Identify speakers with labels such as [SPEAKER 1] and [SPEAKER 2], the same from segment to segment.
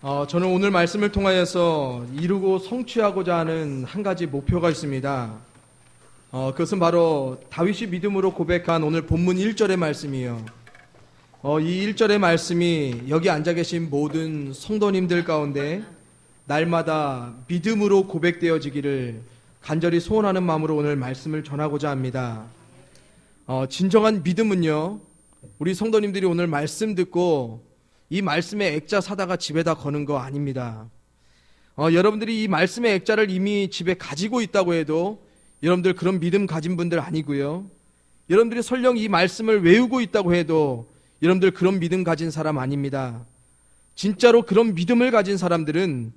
[SPEAKER 1] 저는 오늘 말씀을 통하여서 이루고 성취하고자 하는 한 가지 목표가 있습니다. 그것은 바로 다윗이 믿음으로 고백한 오늘 본문 1절의 말씀이에요. 이 1절의 말씀이 여기 앉아 계신 모든 성도님들 가운데 날마다 믿음으로 고백되어지기를 간절히 소원하는 마음으로 오늘 말씀을 전하고자 합니다. 진정한 믿음은요, 우리 성도님들이 오늘 말씀 듣고 이 말씀의 액자 사다가 집에다 거는 거 아닙니다. 여러분들이 이 말씀의 액자를 이미 집에 가지고 있다고 해도 여러분들 그런 믿음 가진 분들 아니고요. 여러분들이 설령 이 말씀을 외우고 있다고 해도 여러분들 그런 믿음 가진 사람 아닙니다. 진짜로 그런 믿음을 가진 사람들은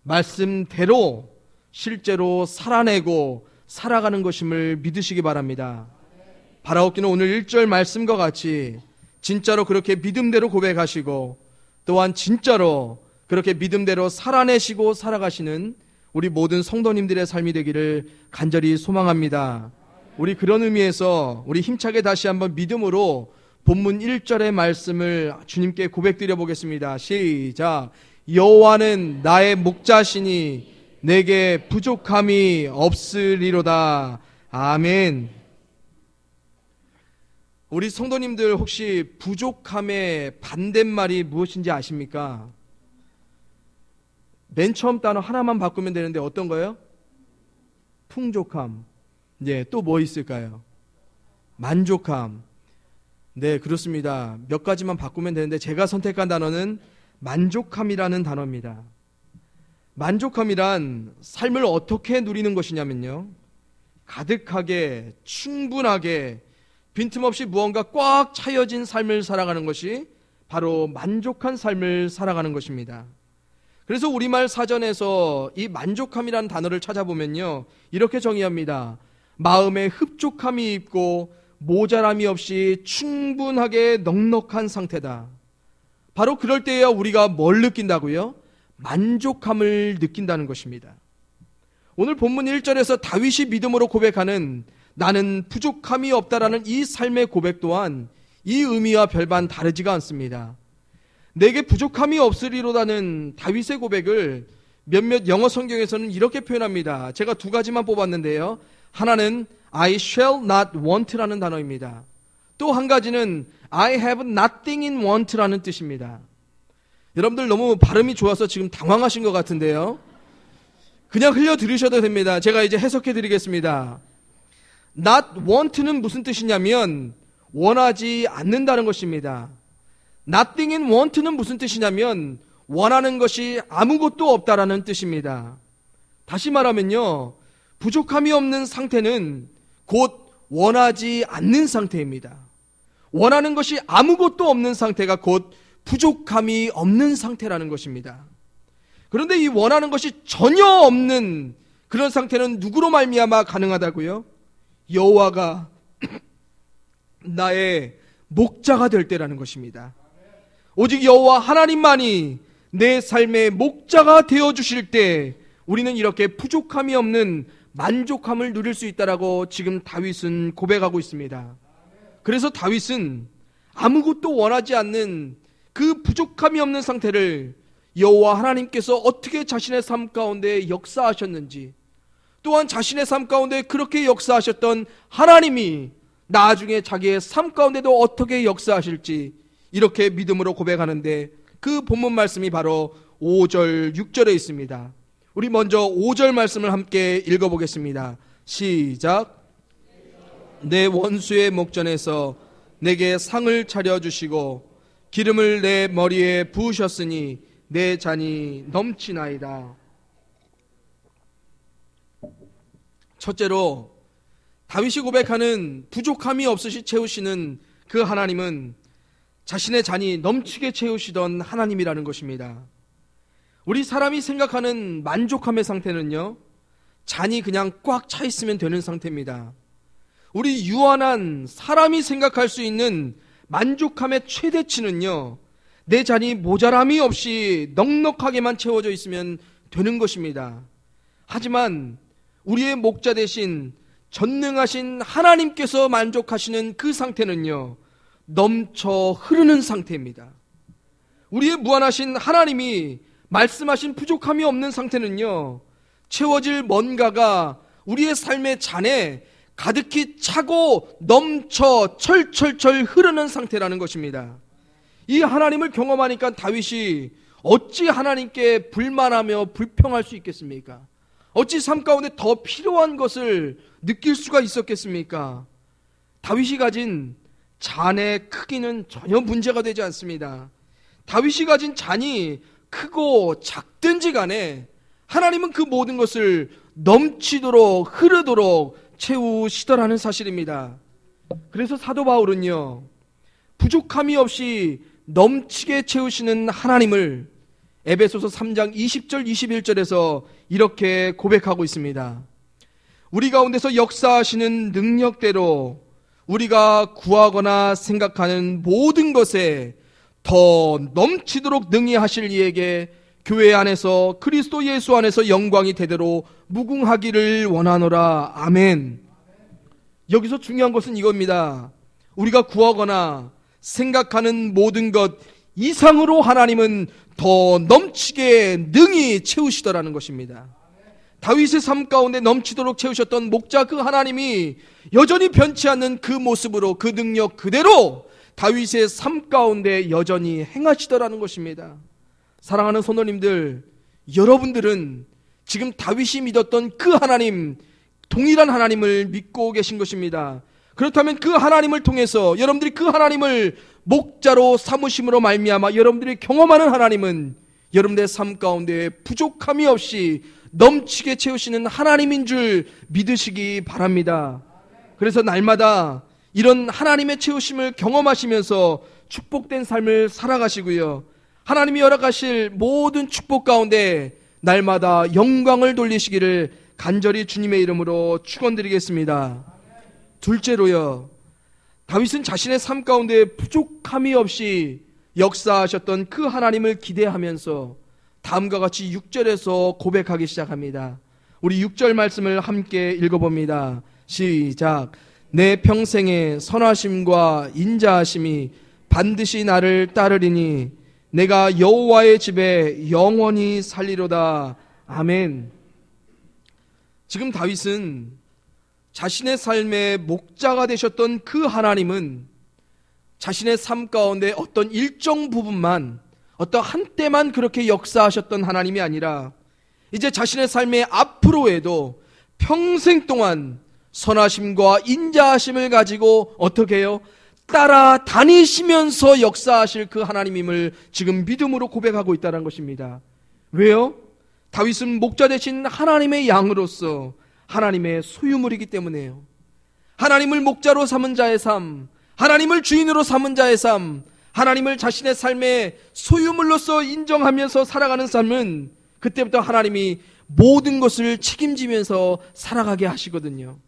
[SPEAKER 1] 말씀대로 실제로 살아내고 살아가는 것임을 믿으시기 바랍니다. 바라옵기는 오늘 1절 말씀과 같이 진짜로 그렇게 믿음대로 고백하시고 또한 진짜로 그렇게 믿음대로 살아내시고 살아가시는 우리 모든 성도님들의 삶이 되기를 간절히 소망합니다. 우리 그런 의미에서 우리 힘차게 다시 한번 믿음으로 본문 1절의 말씀을 주님께 고백드려 보겠습니다. 시작. 여호와는 나의 목자시니 내게 부족함이 없으리로다. 아멘. 우리 성도님들 혹시 부족함의 반대말이 무엇인지 아십니까? 맨 처음 단어 하나만 바꾸면 되는데 어떤 거예요? 풍족함. 네, 또 뭐 있을까요? 만족함. 네, 그렇습니다. 몇 가지만 바꾸면 되는데 제가 선택한 단어는 만족함이라는 단어입니다. 만족함이란 삶을 어떻게 누리는 것이냐면요, 가득하게 충분하게 빈틈없이 무언가 꽉 차여진 삶을 살아가는 것이 바로 만족한 삶을 살아가는 것입니다. 그래서 우리말 사전에서 이 만족함이라는 단어를 찾아보면요, 이렇게 정의합니다. 마음에 흡족함이 있고 모자람이 없이 충분하게 넉넉한 상태다. 바로 그럴 때에야 우리가 뭘 느낀다고요? 만족함을 느낀다는 것입니다. 오늘 본문 1절에서 다윗이 믿음으로 고백하는 나는 부족함이 없다라는 이 삶의 고백 또한 이 의미와 별반 다르지가 않습니다. 내게 부족함이 없으리로다는 다윗의 고백을 몇몇 영어 성경에서는 이렇게 표현합니다. 제가 두 가지만 뽑았는데요. 하나는 I shall not want라는 단어입니다. 또 한 가지는 I have nothing in want라는 뜻입니다. 여러분들 너무 발음이 좋아서 지금 당황하신 것 같은데요. 그냥 흘려 들으셔도 됩니다. 제가 이제 해석해 드리겠습니다. Not want는 무슨 뜻이냐면 원하지 않는다는 것입니다. Nothing in want는 무슨 뜻이냐면 원하는 것이 아무것도 없다라는 뜻입니다. 다시 말하면요, 부족함이 없는 상태는 곧 원하지 않는 상태입니다. 원하는 것이 아무것도 없는 상태가 곧 부족함이 없는 상태라는 것입니다. 그런데 이 원하는 것이 전혀 없는 그런 상태는 누구로 말미암아 가능하다고요? 여호와가 나의 목자가 될 때라는 것입니다. 오직 여호와 하나님만이 내 삶의 목자가 되어주실 때 우리는 이렇게 부족함이 없는 만족함을 누릴 수 있다라고 지금 다윗은 고백하고 있습니다. 그래서 다윗은 아무것도 원하지 않는 그 부족함이 없는 상태를 여호와 하나님께서 어떻게 자신의 삶 가운데 역사하셨는지, 또한 자신의 삶 가운데 그렇게 역사하셨던 하나님이 나중에 자기의 삶 가운데도 어떻게 역사하실지 이렇게 믿음으로 고백하는데 그 본문 말씀이 바로 5절, 6절에 있습니다. 우리 먼저 5절 말씀을 함께 읽어보겠습니다. 시작. 내 원수의 목전에서 내게 상을 차려주시고 기름을 내 머리에 부으셨으니 내 잔이 넘치나이다. 첫째로 다윗이 고백하는 부족함이 없으시 채우시는 그 하나님은 자신의 잔이 넘치게 채우시던 하나님이라는 것입니다. 우리 사람이 생각하는 만족함의 상태는요, 잔이 그냥 꽉 차 있으면 되는 상태입니다. 우리 유한한 사람이 생각할 수 있는 만족함의 최대치는요, 내 잔이 모자람이 없이 넉넉하게만 채워져 있으면 되는 것입니다. 하지만 우리의 목자 되신 전능하신 하나님께서 만족하시는 그 상태는요, 넘쳐 흐르는 상태입니다. 우리의 무한하신 하나님이 말씀하신 부족함이 없는 상태는요, 채워질 뭔가가 우리의 삶의 잔에 가득히 차고 넘쳐 철철철 흐르는 상태라는 것입니다. 이 하나님을 경험하니까 다윗이 어찌 하나님께 불만하며 불평할 수 있겠습니까? 어찌 삶 가운데 더 필요한 것을 느낄 수가 있었겠습니까? 다윗이 가진 잔의 크기는 전혀 문제가 되지 않습니다. 다윗이 가진 잔이 크고 작든지 간에 하나님은 그 모든 것을 넘치도록 흐르도록 채우시더라는 사실입니다. 그래서 사도 바울은요, 부족함이 없이 넘치게 채우시는 하나님을 에베소서 3장 20절 21절에서 이렇게 고백하고 있습니다. 우리 가운데서 역사하시는 능력대로 우리가 구하거나 생각하는 모든 것에 더 넘치도록 능히 하실 이에게 교회 안에서 그리스도 예수 안에서 영광이 대대로 무궁하기를 원하노라. 아멘. 여기서 중요한 것은 이겁니다. 우리가 구하거나 생각하는 모든 것 이상으로 하나님은 더 넘치게 능히 채우시더라는 것입니다. 다윗의 삶 가운데 넘치도록 채우셨던 목자 그 하나님이 여전히 변치 않는 그 모습으로 그 능력 그대로 다윗의 삶 가운데 여전히 행하시더라는 것입니다. 사랑하는 성도님들, 여러분들은 지금 다윗이 믿었던 그 하나님, 동일한 하나님을 믿고 계신 것입니다. 그렇다면 그 하나님을 통해서 여러분들이 그 하나님을 목자로 삼으심으로 말미암아 여러분들이 경험하는 하나님은 여러분들의 삶 가운데 부족함이 없이 넘치게 채우시는 하나님인 줄 믿으시기 바랍니다. 그래서 날마다 이런 하나님의 채우심을 경험하시면서 축복된 삶을 살아가시고요, 하나님이 허락하실 모든 축복 가운데 날마다 영광을 돌리시기를 간절히 주님의 이름으로 축원드리겠습니다. 둘째로요, 다윗은 자신의 삶 가운데 부족함이 없이 역사하셨던 그 하나님을 기대하면서 다음과 같이 6절에서 고백하기 시작합니다. 우리 6절 말씀을 함께 읽어봅니다. 시작. 내 평생의 선하심과 인자하심이 반드시 나를 따르리니 내가 여호와의 집에 영원히 살리로다. 아멘. 지금 다윗은 자신의 삶의 목자가 되셨던 그 하나님은 자신의 삶 가운데 어떤 일정 부분만, 어떤 한때만 그렇게 역사하셨던 하나님이 아니라 이제 자신의 삶의 앞으로에도 평생 동안 선하심과 인자하심을 가지고 어떻게 해요? 따라다니시면서 역사하실 그 하나님임을 지금 믿음으로 고백하고 있다는 것입니다. 왜요? 다윗은 목자 되신 하나님의 양으로서 하나님의 소유물이기 때문에요. 하나님을 목자로 삼은 자의 삶, 하나님을 주인으로 삼은 자의 삶, 하나님을 자신의 삶의 소유물로서 인정하면서 살아가는 삶은 그때부터 하나님이 모든 것을 책임지면서 살아가게 하시거든요.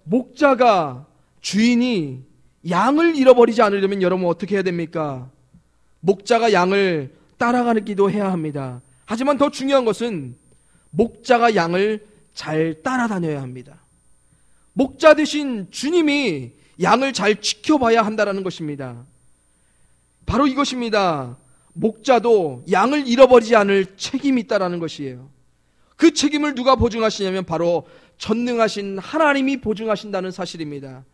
[SPEAKER 1] 목자가, 주인이 양을 잃어버리지 않으려면 여러분 어떻게 해야 됩니까? 목자가 양을 따라가기도 해야 합니다. 하지만 더 중요한 것은 목자가 양을 잘 따라다녀야 합니다. 목자 되신 주님이 양을 잘 지켜봐야 한다는 것입니다. 바로 이것입니다. 목자도 양을 잃어버리지 않을 책임이 있다는 것이에요. 그 책임을 누가 보증하시냐면 바로 전능하신 하나님이 보증하신다는 사실입니다.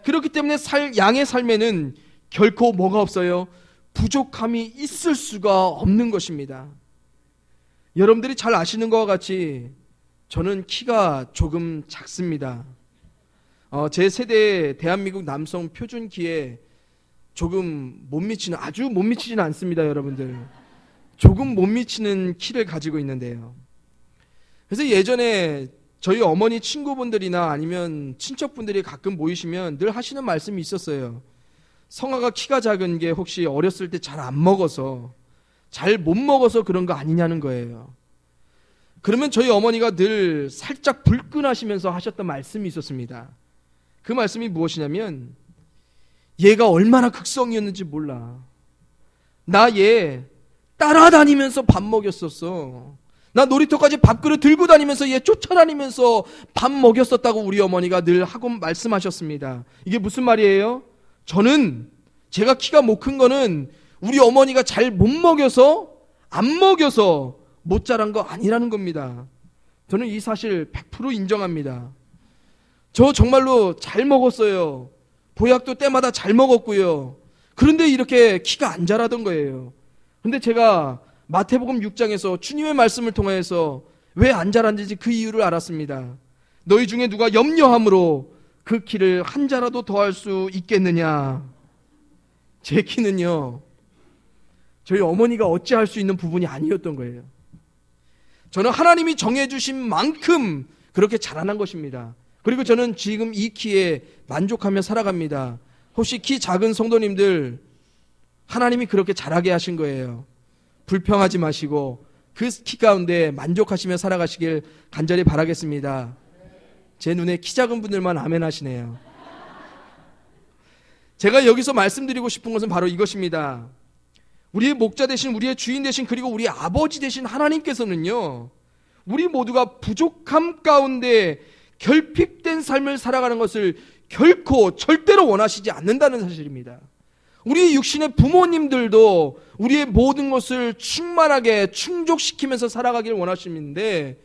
[SPEAKER 1] 그렇기 때문에 양의 삶에는 결코 뭐가 없어요? 부족함이 있을 수가 없는 것입니다. 여러분들이 잘 아시는 것과 같이 저는 키가 조금 작습니다. 제 세대의 대한민국 남성 표준 키에 조금 못 미치는, 아주 못 미치지는 않습니다, 여러분들. 조금 못 미치는 키를 가지고 있는데요. 그래서 예전에 저희 어머니 친구분들이나 아니면 친척분들이 가끔 모이시면 늘 하시는 말씀이 있었어요. 성아가 키가 작은 게 혹시 어렸을 때 잘 안 먹어서, 잘 못 먹어서 그런 거 아니냐는 거예요. 그러면 저희 어머니가 늘 살짝 불끈하시면서 하셨던 말씀이 있었습니다. 그 말씀이 무엇이냐면, 얘가 얼마나 극성이었는지 몰라. 나 얘 따라다니면서 밥 먹였었어. 나 놀이터까지 밥그릇 들고 다니면서 얘 쫓아다니면서 밥 먹였었다고 우리 어머니가 늘 하고 말씀하셨습니다. 이게 무슨 말이에요? 저는 제가 키가 못 큰 거는 우리 어머니가 잘 못 먹여서 안 먹여서 못 자란 거 아니라는 겁니다. 저는 이 사실 100% 인정합니다. 저 정말로 잘 먹었어요. 보약도 때마다 잘 먹었고요. 그런데 이렇게 키가 안 자라던 거예요. 근데 제가 마태복음 6장에서 주님의 말씀을 통해서 왜 안 자랐는지 그 이유를 알았습니다. 너희 중에 누가 염려함으로 그 키를 한 자라도 더할 수 있겠느냐. 제 키는요, 저희 어머니가 어찌할 수 있는 부분이 아니었던 거예요. 저는 하나님이 정해주신 만큼 그렇게 자라난 것입니다. 그리고 저는 지금 이 키에 만족하며 살아갑니다. 혹시 키 작은 성도님들, 하나님이 그렇게 자라게 하신 거예요. 불평하지 마시고 그 키 가운데 만족하시며 살아가시길 간절히 바라겠습니다. 제 눈에 키 작은 분들만 아멘 하시네요. 제가 여기서 말씀드리고 싶은 것은 바로 이것입니다. 우리의 목자 되신, 우리의 주인 되신, 그리고 우리 아버지 되신 하나님께서는요, 우리 모두가 부족함 가운데 결핍된 삶을 살아가는 것을 결코 절대로 원하시지 않는다는 사실입니다. 우리 육신의 부모님들도 우리의 모든 것을 충만하게 충족시키면서 살아가길 원하시는데,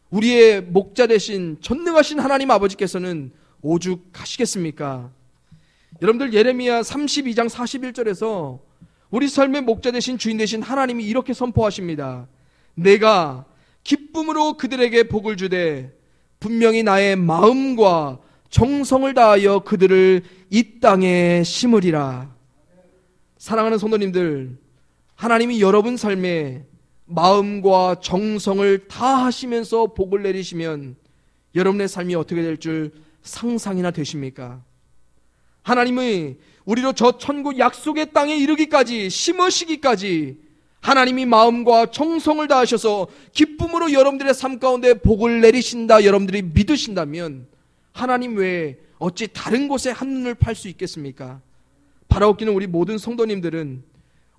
[SPEAKER 1] 우리의 목자 되신 전능하신 하나님 아버지께서는 오죽하시겠습니까? 여러분들, 예레미야 32장 41절에서 우리 삶의 목자 되신 주인 되신 하나님이 이렇게 선포하십니다. 내가 기쁨으로 그들에게 복을 주되 분명히 나의 마음과 정성을 다하여 그들을 이 땅에 심으리라. 사랑하는 성도님들, 하나님이 여러분 삶에 마음과 정성을 다하시면서 복을 내리시면 여러분의 삶이 어떻게 될 줄 상상이나 되십니까? 하나님의 우리로 저 천국 약속의 땅에 이르기까지, 심으시기까지 하나님이 마음과 정성을 다하셔서 기쁨으로 여러분들의 삶 가운데 복을 내리신다, 여러분들이 믿으신다면 하나님 외에 어찌 다른 곳에 한눈을 팔 수 있겠습니까? 바라옵기는 우리 모든 성도님들은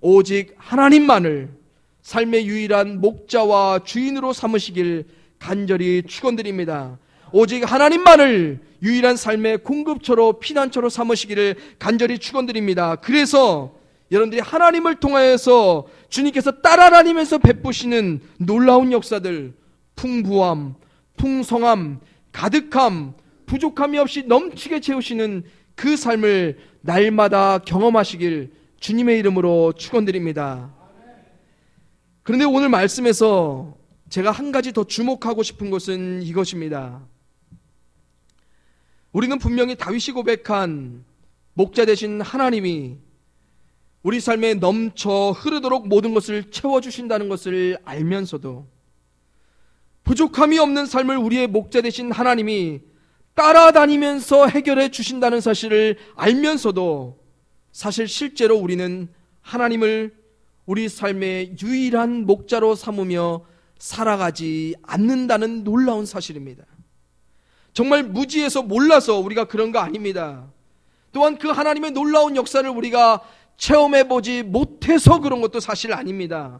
[SPEAKER 1] 오직 하나님만을 삶의 유일한 목자와 주인으로 삼으시길 간절히 축원드립니다. 오직 하나님만을 유일한 삶의 공급처로, 피난처로 삼으시기를 간절히 축원드립니다. 그래서 여러분들이 하나님을 통하여서 주님께서 따라다니면서 베푸시는 놀라운 역사들, 풍부함, 풍성함, 가득함, 부족함이 없이 넘치게 채우시는 그 삶을 날마다 경험하시길 주님의 이름으로 축원드립니다. 그런데 오늘 말씀에서 제가 한 가지 더 주목하고 싶은 것은 이것입니다. 우리는 분명히 다윗이 고백한 목자 되신 하나님이 우리 삶에 넘쳐 흐르도록 모든 것을 채워주신다는 것을 알면서도, 부족함이 없는 삶을 우리의 목자 되신 하나님이 따라다니면서 해결해 주신다는 사실을 알면서도 사실 실제로 우리는 하나님을 우리 삶의 유일한 목자로 삼으며 살아가지 않는다는 놀라운 사실입니다. 정말 무지해서 몰라서 우리가 그런 거 아닙니다. 또한 그 하나님의 놀라운 역사를 우리가 체험해보지 못해서 그런 것도 사실 아닙니다.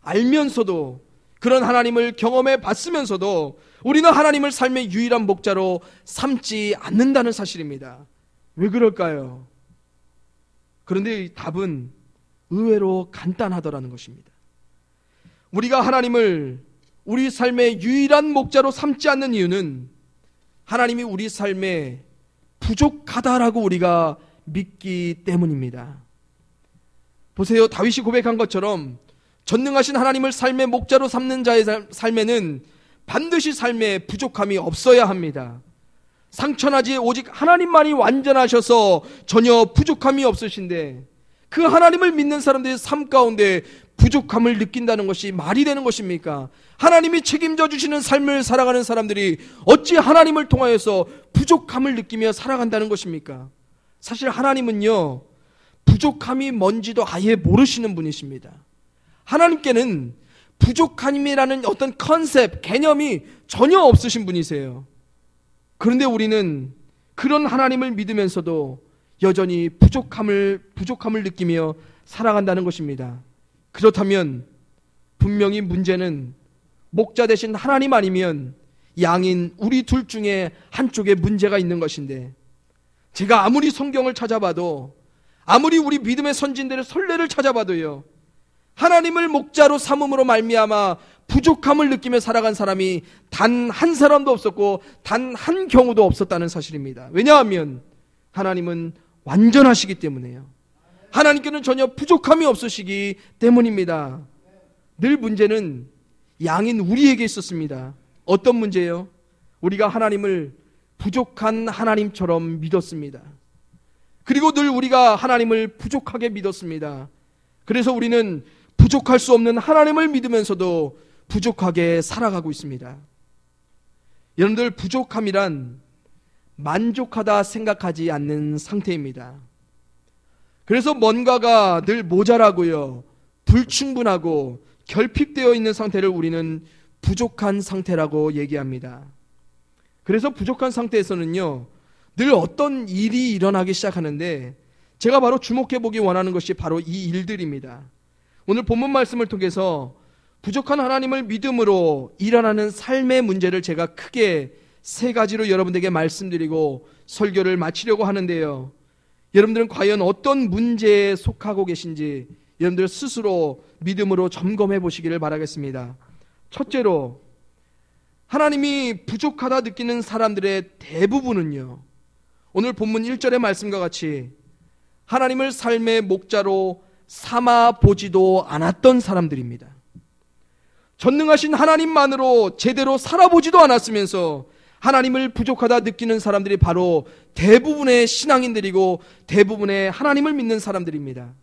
[SPEAKER 1] 알면서도, 그런 하나님을 경험해 봤으면서도 우리는 하나님을 삶의 유일한 목자로 삼지 않는다는 사실입니다. 왜 그럴까요? 그런데 이 답은 의외로 간단하더라는 것입니다. 우리가 하나님을 우리 삶의 유일한 목자로 삼지 않는 이유는 하나님이 우리 삶에 부족하다라고 우리가 믿기 때문입니다. 보세요, 다윗이 고백한 것처럼 전능하신 하나님을 삶의 목자로 삼는 자의 삶에는 반드시 삶에 부족함이 없어야 합니다. 상천하지 오직 하나님만이 완전하셔서 전혀 부족함이 없으신데, 그 하나님을 믿는 사람들의 삶 가운데 부족함을 느낀다는 것이 말이 되는 것입니까? 하나님이 책임져 주시는 삶을 살아가는 사람들이 어찌 하나님을 통하여서 부족함을 느끼며 살아간다는 것입니까? 사실 하나님은요, 부족함이 뭔지도 아예 모르시는 분이십니다. 하나님께는 부족함이라는 어떤 컨셉, 개념이 전혀 없으신 분이세요. 그런데 우리는 그런 하나님을 믿으면서도 여전히 부족함을 느끼며 살아간다는 것입니다. 그렇다면 분명히 문제는 목자 되신 하나님 아니면 양인 우리 둘 중에 한쪽에 문제가 있는 것인데, 제가 아무리 성경을 찾아봐도, 아무리 우리 믿음의 선진들의 선례를 찾아봐도요, 하나님을 목자로 삼음으로 말미암아 부족함을 느끼며 살아간 사람이 단 한 사람도 없었고 단 한 경우도 없었다는 사실입니다. 왜냐하면 하나님은 완전하시기 때문에요. 하나님께는 전혀 부족함이 없으시기 때문입니다. 늘 문제는 양인 우리에게 있었습니다. 어떤 문제예요? 우리가 하나님을 부족한 하나님처럼 믿었습니다. 그리고 늘 우리가 하나님을 부족하게 믿었습니다. 그래서 우리는 부족할 수 없는 하나님을 믿으면서도 부족하게 살아가고 있습니다. 여러분들, 부족함이란 만족하다 생각하지 않는 상태입니다. 그래서 뭔가가 늘 모자라고요, 불충분하고 결핍되어 있는 상태를 우리는 부족한 상태라고 얘기합니다. 그래서 부족한 상태에서는요, 늘 어떤 일이 일어나기 시작하는데 제가 바로 주목해 보기 원하는 것이 바로 이 일들입니다. 오늘 본문 말씀을 통해서 부족한 하나님을 믿음으로 일어나는 삶의 문제를 제가 크게 세 가지로 여러분들에게 말씀드리고 설교를 마치려고 하는데요. 여러분들은 과연 어떤 문제에 속하고 계신지 여러분들 스스로 믿음으로 점검해 보시기를 바라겠습니다. 첫째로, 하나님이 부족하다 느끼는 사람들의 대부분은요, 오늘 본문 1절의 말씀과 같이 하나님을 삶의 목자로 삼아 보지도 않았던 사람들입니다. 전능하신 하나님만으로 제대로 살아보지도 않았으면서 하나님을 부족하다 느끼는 사람들이 바로 대부분의 신앙인들이고 대부분의 하나님을 믿는 사람들입니다.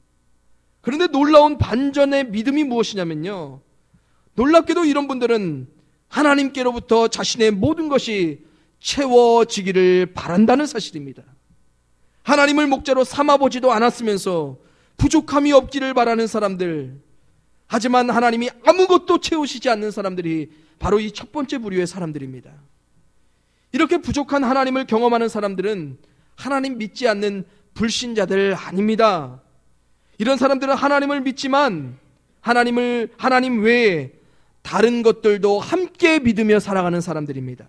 [SPEAKER 1] 그런데 놀라운 반전의 믿음이 무엇이냐면요, 놀랍게도 이런 분들은 하나님께로부터 자신의 모든 것이 채워지기를 바란다는 사실입니다. 하나님을 목자로 삼아보지도 않았으면서 부족함이 없기를 바라는 사람들, 하지만 하나님이 아무것도 채우시지 않는 사람들이 바로 이 첫 번째 부류의 사람들입니다. 이렇게 부족한 하나님을 경험하는 사람들은 하나님 믿지 않는 불신자들 아닙니다. 이런 사람들은 하나님을 믿지만 하나님 외에 다른 것들도 함께 믿으며 살아가는 사람들입니다.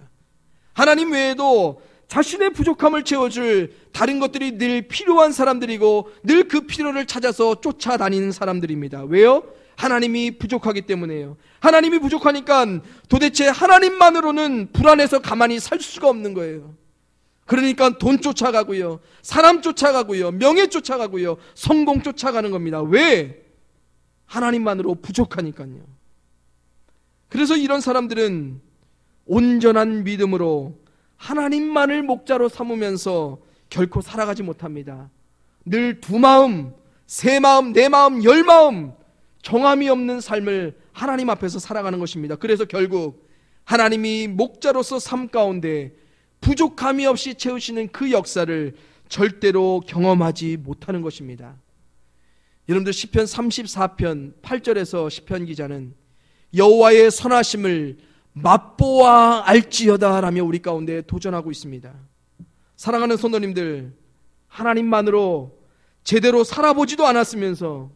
[SPEAKER 1] 하나님 외에도 자신의 부족함을 채워줄 다른 것들이 늘 필요한 사람들이고 늘 그 필요를 찾아서 쫓아다니는 사람들입니다. 왜요? 하나님이 부족하기 때문에요. 하나님이 부족하니까 도대체 하나님만으로는 불안해서 가만히 살 수가 없는 거예요. 그러니까 돈 쫓아가고요, 사람 쫓아가고요, 명예 쫓아가고요, 성공 쫓아가는 겁니다. 왜? 하나님만으로 부족하니까요. 그래서 이런 사람들은 온전한 믿음으로 하나님만을 목자로 삼으면서 결코 살아가지 못합니다. 늘 두 마음, 세 마음, 네 마음, 열 마음, 정함이 없는 삶을 하나님 앞에서 살아가는 것입니다. 그래서 결국 하나님이 목자로서 삶 가운데 부족함이 없이 채우시는 그 역사를 절대로 경험하지 못하는 것입니다. 여러분들, 시편 34편 8절에서 시편 기자는 여호와의 선하심을 맛보아 알지어다 라며 우리 가운데 도전하고 있습니다. 사랑하는 성도님들, 하나님만으로 제대로 살아보지도 않았으면서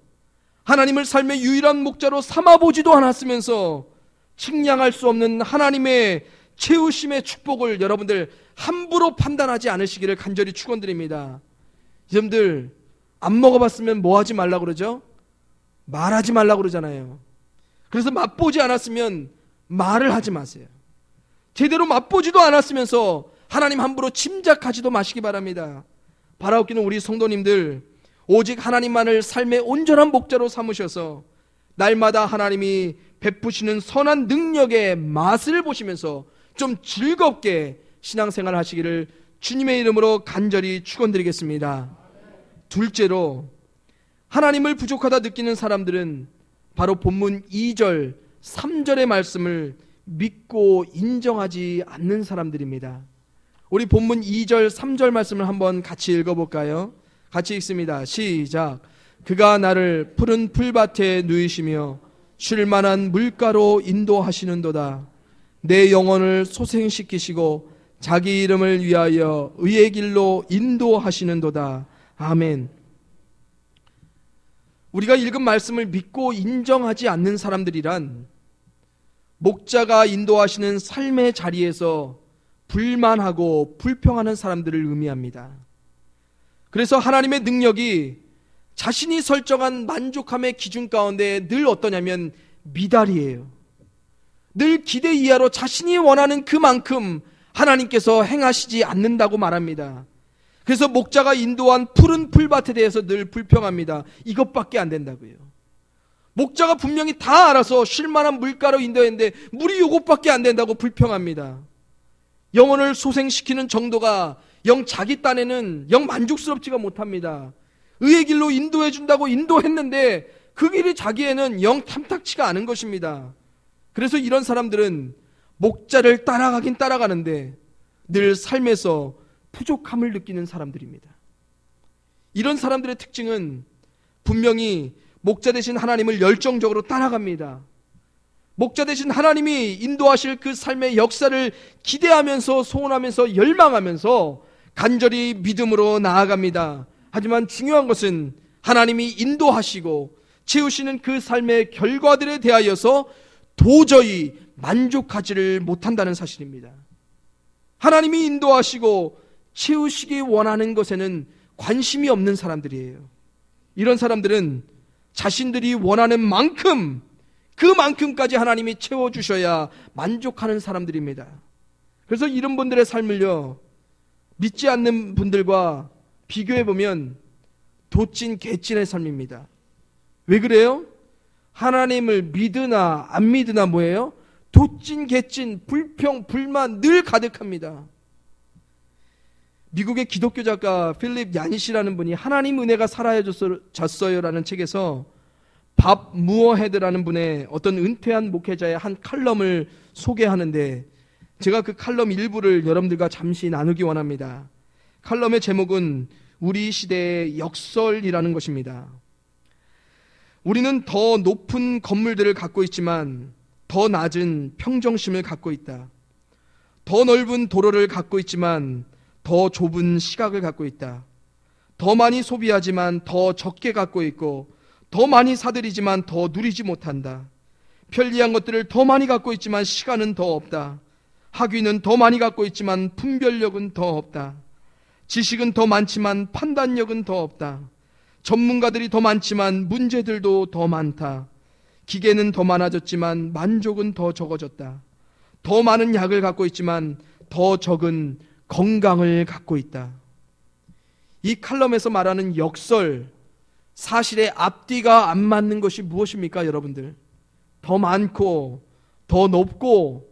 [SPEAKER 1] 하나님을 삶의 유일한 목자로 삼아보지도 않았으면서 측량할 수 없는 하나님의 채우심의 축복을 여러분들 함부로 판단하지 않으시기를 간절히 축원드립니다. 여러분들, 안 먹어봤으면 뭐 하지 말라고 그러죠? 말하지 말라고 그러잖아요. 그래서 맛보지 않았으면 말을 하지 마세요. 제대로 맛보지도 않았으면서 하나님 함부로 짐작하지도 마시기 바랍니다. 바라옵기는 우리 성도님들, 오직 하나님만을 삶의 온전한 목자로 삼으셔서 날마다 하나님이 베푸시는 선한 능력의 맛을 보시면서 좀 즐겁게 신앙생활 하시기를 주님의 이름으로 간절히 축원드리겠습니다. 둘째로, 하나님을 부족하다 느끼는 사람들은 바로 본문 2절, 3절의 말씀을 믿고 인정하지 않는 사람들입니다. 우리 본문 2절, 3절 말씀을 한번 같이 읽어볼까요? 같이 읽습니다. 시작. 그가 나를 푸른 풀밭에 누이시며 쉴 만한 물가로 인도하시는도다. 내 영혼을 소생시키시고 자기 이름을 위하여 의의 길로 인도하시는도다. 아멘. 우리가 읽은 말씀을 믿고 인정하지 않는 사람들이란 목자가 인도하시는 삶의 자리에서 불만하고 불평하는 사람들을 의미합니다. 그래서 하나님의 능력이 자신이 설정한 만족함의 기준 가운데 늘 어떠냐면 미달이에요. 늘 기대 이하로 자신이 원하는 그만큼 하나님께서 행하시지 않는다고 말합니다. 그래서 목자가 인도한 푸른 풀밭에 대해서 늘 불평합니다. 이것밖에 안 된다고요. 목자가 분명히 다 알아서 쉴만한 물가로 인도했는데 물이 이것밖에 안 된다고 불평합니다. 영혼을 소생시키는 정도가 영 자기 딴에는 영 만족스럽지가 못합니다. 의의 길로 인도해 준다고 인도했는데 그 길이 자기에는 영 탐탁치가 않은 것입니다. 그래서 이런 사람들은 목자를 따라가긴 따라가는데 늘 삶에서 부족함을 느끼는 사람들입니다. 이런 사람들의 특징은 분명히 목자 되신 하나님을 열정적으로 따라갑니다. 목자 되신 하나님이 인도하실 그 삶의 역사를 기대하면서 소원하면서 열망하면서 간절히 믿음으로 나아갑니다. 하지만 중요한 것은 하나님이 인도하시고 채우시는 그 삶의 결과들에 대하여서 도저히 만족하지를 못한다는 사실입니다. 하나님이 인도하시고 채우시기 원하는 것에는 관심이 없는 사람들이에요. 이런 사람들은 자신들이 원하는 만큼 그만큼까지 하나님이 채워주셔야 만족하는 사람들입니다. 그래서 이런 분들의 삶을요, 믿지 않는 분들과 비교해보면 도찐 개찐의 삶입니다. 왜 그래요? 하나님을 믿으나 안 믿으나 뭐예요? 도찐 개찐 불평 불만 늘 가득합니다. 미국의 기독교 작가 필립 얀시라는 분이 하나님 은혜가 사라졌어요라는 책에서 밥 무어헤드라는 분의 어떤 은퇴한 목회자의 한 칼럼을 소개하는데 제가 그 칼럼 일부를 여러분들과 잠시 나누기 원합니다. 칼럼의 제목은 우리 시대의 역설이라는 것입니다. 우리는 더 높은 건물들을 갖고 있지만 더 낮은 평정심을 갖고 있다. 더 넓은 도로를 갖고 있지만 더 좁은 시각을 갖고 있다. 더 많이 소비하지만 더 적게 갖고 있고 더 많이 사들이지만 더 누리지 못한다. 편리한 것들을 더 많이 갖고 있지만 시간은 더 없다. 학위는 더 많이 갖고 있지만 분별력은 더 없다. 지식은 더 많지만 판단력은 더 없다. 전문가들이 더 많지만 문제들도 더 많다. 기계는 더 많아졌지만 만족은 더 적어졌다. 더 많은 약을 갖고 있지만 더 적은 건강을 갖고 있다. 이 칼럼에서 말하는 역설, 사실의 앞뒤가 안 맞는 것이 무엇입니까, 여러분들? 더 많고, 더 높고,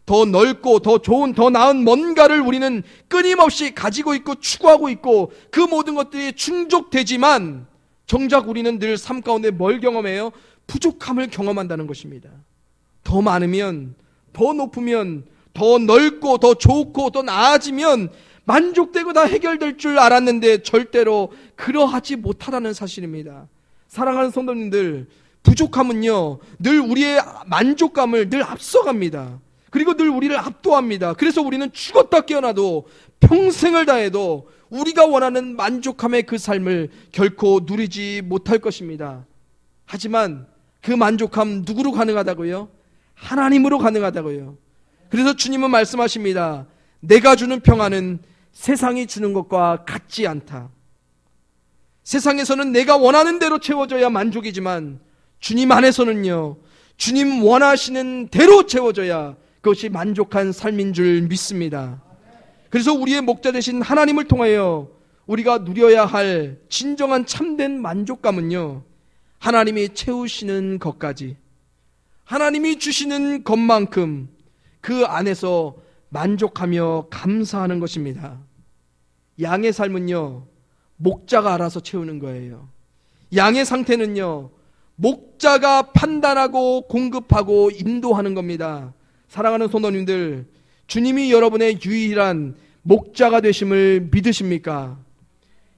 [SPEAKER 1] 더 넓고, 더 좋은, 더 나은 뭔가를 우리는 끊임없이 가지고 있고 추구하고 있고 그 모든 것들이 충족되지만 정작 우리는 늘 삶 가운데 뭘 경험해요? 부족함을 경험한다는 것입니다. 더 많으면, 더 높으면, 더 넓고 더 좋고 더 나아지면 만족되고 다 해결될 줄 알았는데 절대로 그러하지 못하다는 사실입니다. 사랑하는 성도님들, 부족함은요 늘 우리의 만족감을 늘 앞서갑니다. 그리고 늘 우리를 압도합니다. 그래서 우리는 죽었다 깨어나도 평생을 다해도 우리가 원하는 만족함의 그 삶을 결코 누리지 못할 것입니다. 하지만 그 만족함 누구로 가능하다고요? 하나님으로 가능하다고요. 그래서 주님은 말씀하십니다. 내가 주는 평안은 세상이 주는 것과 같지 않다. 세상에서는 내가 원하는 대로 채워져야 만족이지만 주님 안에서는요, 주님 원하시는 대로 채워져야 그것이 만족한 삶인 줄 믿습니다. 그래서 우리의 목자 되신 하나님을 통하여 우리가 누려야 할 진정한 참된 만족감은요, 하나님이 채우시는 것까지, 하나님이 주시는 것만큼 그 안에서 만족하며 감사하는 것입니다. 양의 삶은요, 목자가 알아서 채우는 거예요. 양의 상태는요, 목자가 판단하고 공급하고 인도하는 겁니다. 사랑하는 성도님들, 주님이 여러분의 유일한 목자가 되심을 믿으십니까?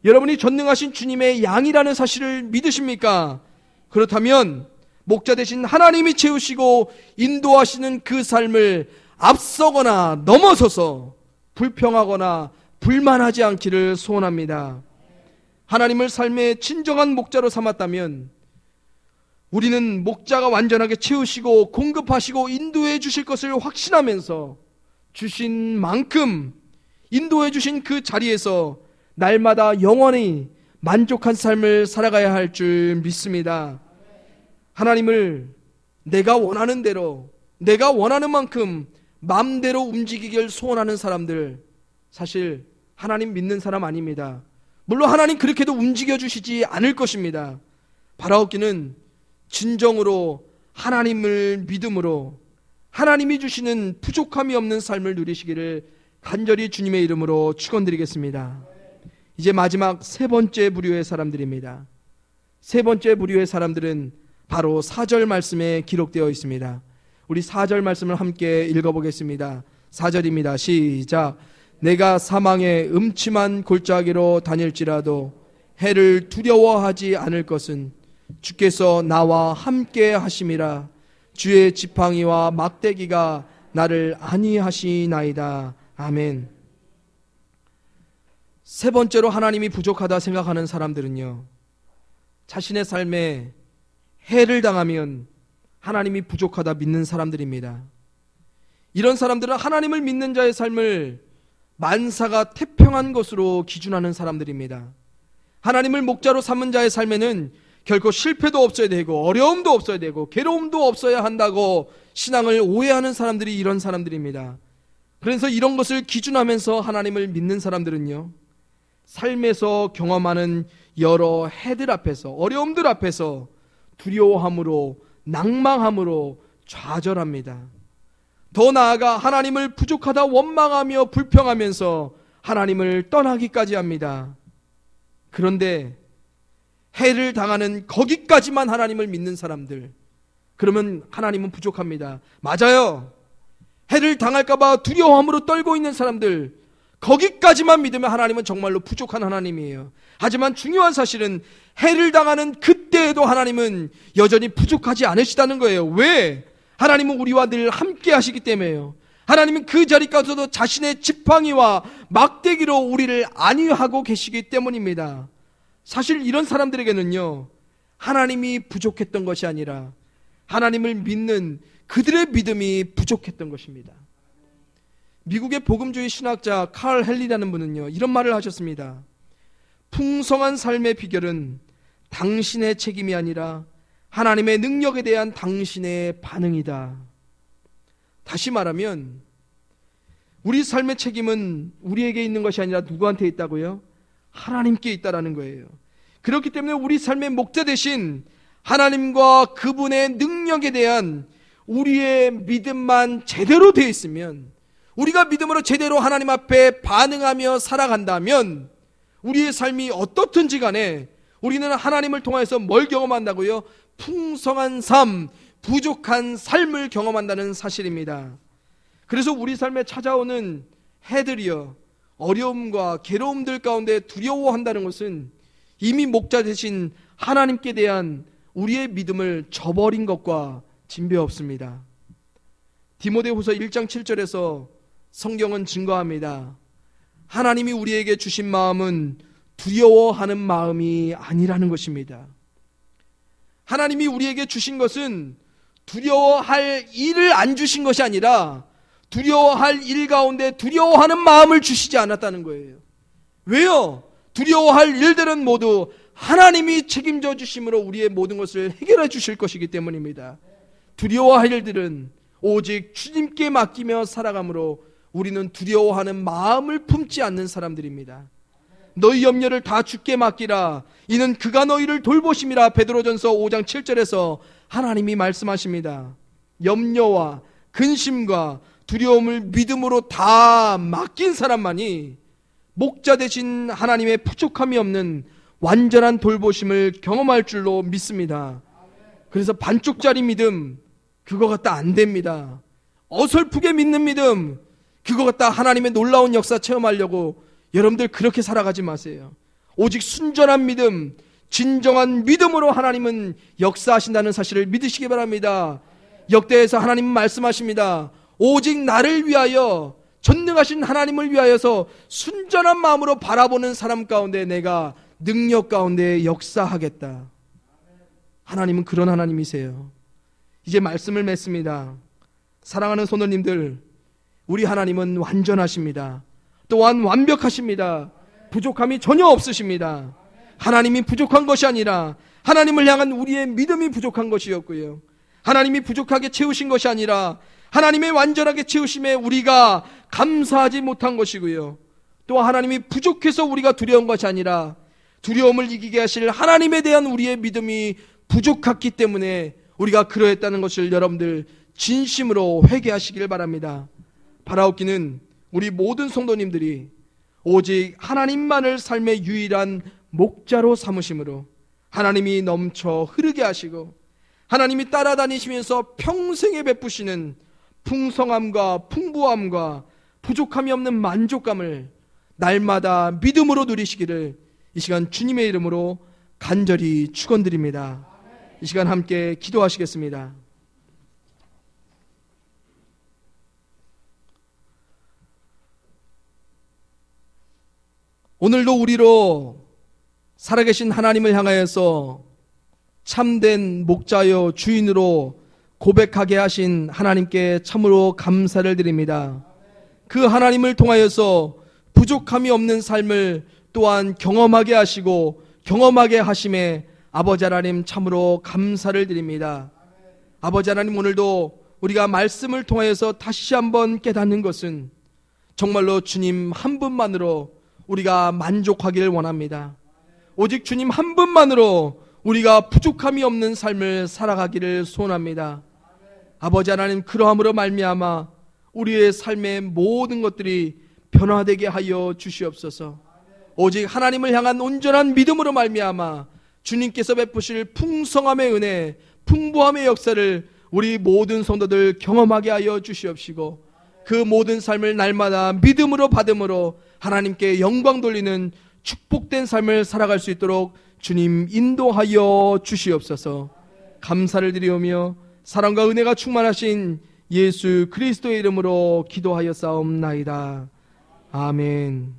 [SPEAKER 1] 여러분이 전능하신 주님의 양이라는 사실을 믿으십니까? 그렇다면 목자 되신 하나님이 채우시고 인도하시는 그 삶을 앞서거나 넘어서서 불평하거나 불만하지 않기를 소원합니다. 하나님을 삶의 진정한 목자로 삼았다면 우리는 목자가 완전하게 채우시고 공급하시고 인도해 주실 것을 확신하면서 주신 만큼 인도해 주신 그 자리에서 날마다 영원히 만족한 삶을 살아가야 할 줄 믿습니다. 하나님을 내가 원하는 대로, 내가 원하는 만큼 마음대로 움직이길 소원하는 사람들, 사실 하나님 믿는 사람 아닙니다. 물론 하나님 그렇게도 움직여 주시지 않을 것입니다. 바라옵기는 진정으로 하나님을 믿음으로 하나님이 주시는 부족함이 없는 삶을 누리시기를 간절히 주님의 이름으로 축원드리겠습니다. 이제 마지막 세 번째 부류의 사람들입니다. 세 번째 부류의 사람들은 바로 4절 말씀에 기록되어 있습니다. 우리 4절 말씀을 함께 읽어보겠습니다. 4절입니다. 시작. 내가 사망의 음침한 골짜기로 다닐지라도 해를 두려워하지 않을 것은 주께서 나와 함께 하심이라. 주의 지팡이와 막대기가 나를 안위하시나이다. 아멘. 세 번째로 하나님이 부족하다 생각하는 사람들은요, 자신의 삶에 해를 당하면 하나님이 부족하다 믿는 사람들입니다. 이런 사람들은 하나님을 믿는 자의 삶을 만사가 태평한 것으로 기준하는 사람들입니다. 하나님을 목자로 삼은 자의 삶에는 결코 실패도 없어야 되고 어려움도 없어야 되고 괴로움도 없어야 한다고 신앙을 오해하는 사람들이 이런 사람들입니다. 그래서 이런 것을 기준하면서 하나님을 믿는 사람들은요, 삶에서 경험하는 여러 해들 앞에서, 어려움들 앞에서 두려워함으로, 낭망함으로 좌절합니다. 더 나아가 하나님을 부족하다 원망하며 불평하면서 하나님을 떠나기까지 합니다. 그런데 해를 당하는 거기까지만 하나님을 믿는 사람들, 그러면 하나님은 부족합니다. 맞아요. 해를 당할까봐 두려움으로 떨고 있는 사람들, 거기까지만 믿으면 하나님은 정말로 부족한 하나님이에요. 하지만 중요한 사실은 해를 당하는 그때에도 하나님은 여전히 부족하지 않으시다는 거예요. 왜? 하나님은 우리와 늘 함께 하시기 때문에요. 하나님은 그 자리까지도 자신의 지팡이와 막대기로 우리를 안위하고 계시기 때문입니다. 사실 이런 사람들에게는요, 하나님이 부족했던 것이 아니라 하나님을 믿는 그들의 믿음이 부족했던 것입니다. 미국의 복음주의 신학자 칼 헨리라는 분은요, 이런 말을 하셨습니다. 풍성한 삶의 비결은 당신의 책임이 아니라 하나님의 능력에 대한 당신의 반응이다. 다시 말하면 우리 삶의 책임은 우리에게 있는 것이 아니라 누구한테 있다고요? 하나님께 있다라는 거예요. 그렇기 때문에 우리 삶의 목자 되신 하나님과 그분의 능력에 대한 우리의 믿음만 제대로 되어 있으면, 우리가 믿음으로 제대로 하나님 앞에 반응하며 살아간다면 우리의 삶이 어떻든지 간에 우리는 하나님을 통해서 뭘 경험한다고요? 풍성한 삶, 부족한 삶을 경험한다는 사실입니다. 그래서 우리 삶에 찾아오는 해들이요, 어려움과 괴로움들 가운데 두려워한다는 것은 이미 목자 되신 하나님께 대한 우리의 믿음을 저버린 것과 진배 없습니다. 디모데후서 1장 7절에서 성경은 증거합니다. 하나님이 우리에게 주신 마음은 두려워하는 마음이 아니라는 것입니다. 하나님이 우리에게 주신 것은 두려워할 일을 안 주신 것이 아니라 두려워할 일 가운데 두려워하는 마음을 주시지 않았다는 거예요. 왜요? 두려워할 일들은 모두 하나님이 책임져 주심으로 우리의 모든 것을 해결해 주실 것이기 때문입니다. 두려워할 일들은 오직 주님께 맡기며 살아감으로 우리는 두려워하는 마음을 품지 않는 사람들입니다. 너희 염려를 다 주께 맡기라. 이는 그가 너희를 돌보심이라. 베드로전서 5장 7절에서 하나님이 말씀하십니다. 염려와 근심과 두려움을 믿음으로 다 맡긴 사람만이 목자 되신 하나님의 부족함이 없는 완전한 돌보심을 경험할 줄로 믿습니다. 그래서 반쪽짜리 믿음, 그거 갖다 안 됩니다. 어설프게 믿는 믿음, 그거 갖다 하나님의 놀라운 역사 체험하려고 여러분들 그렇게 살아가지 마세요. 오직 순전한 믿음, 진정한 믿음으로 하나님은 역사하신다는 사실을 믿으시기 바랍니다. 역대에서 하나님은 말씀하십니다. 오직 나를 위하여, 전능하신 하나님을 위하여서 순전한 마음으로 바라보는 사람 가운데 내가 능력 가운데 역사하겠다. 하나님은 그런 하나님이세요. 이제 말씀을 맺습니다. 사랑하는 성도님들, 우리 하나님은 완전하십니다. 또한 완벽하십니다. 부족함이 전혀 없으십니다. 하나님이 부족한 것이 아니라 하나님을 향한 우리의 믿음이 부족한 것이었고요. 하나님이 부족하게 채우신 것이 아니라 하나님의 완전하게 채우심에 우리가 감사하지 못한 것이고요. 또 하나님이 부족해서 우리가 두려운 것이 아니라 두려움을 이기게 하실 하나님에 대한 우리의 믿음이 부족했기 때문에 우리가 그러했다는 것을 여러분들 진심으로 회개하시길 바랍니다. 바라옵기는 우리 모든 성도님들이 오직 하나님만을 삶의 유일한 목자로 삼으심으로 하나님이 넘쳐 흐르게 하시고 하나님이 따라다니시면서 평생에 베푸시는 풍성함과 풍부함과 부족함이 없는 만족감을 날마다 믿음으로 누리시기를 이 시간 주님의 이름으로 간절히 축원드립니다. 이 시간 함께 기도하시겠습니다. 오늘도 우리로 살아계신 하나님을 향하여서 참된 목자여 주인으로 고백하게 하신 하나님께 참으로 감사를 드립니다. 그 하나님을 통하여서 부족함이 없는 삶을 또한 경험하게 하시고 경험하게 하심에 아버지 하나님 참으로 감사를 드립니다. 아버지 하나님, 오늘도 우리가 말씀을 통하여서 다시 한번 깨닫는 것은 정말로 주님 한 분만으로 우리가 만족하기를 원합니다. 오직 주님 한 분만으로 우리가 부족함이 없는 삶을 살아가기를 소원합니다. 아버지 하나님, 그러함으로 말미암아 우리의 삶의 모든 것들이 변화되게 하여 주시옵소서. 오직 하나님을 향한 온전한 믿음으로 말미암아 주님께서 베푸실 풍성함의 은혜, 풍부함의 역사를 우리 모든 성도들 경험하게 하여 주시옵시고 그 모든 삶을 날마다 믿음으로 받음으로 하나님께 영광 돌리는 축복된 삶을 살아갈 수 있도록 주님 인도하여 주시옵소서. 감사를 드리오며 사랑과 은혜가 충만하신 예수 그리스도의 이름으로 기도하여 싸움나이다. 아멘.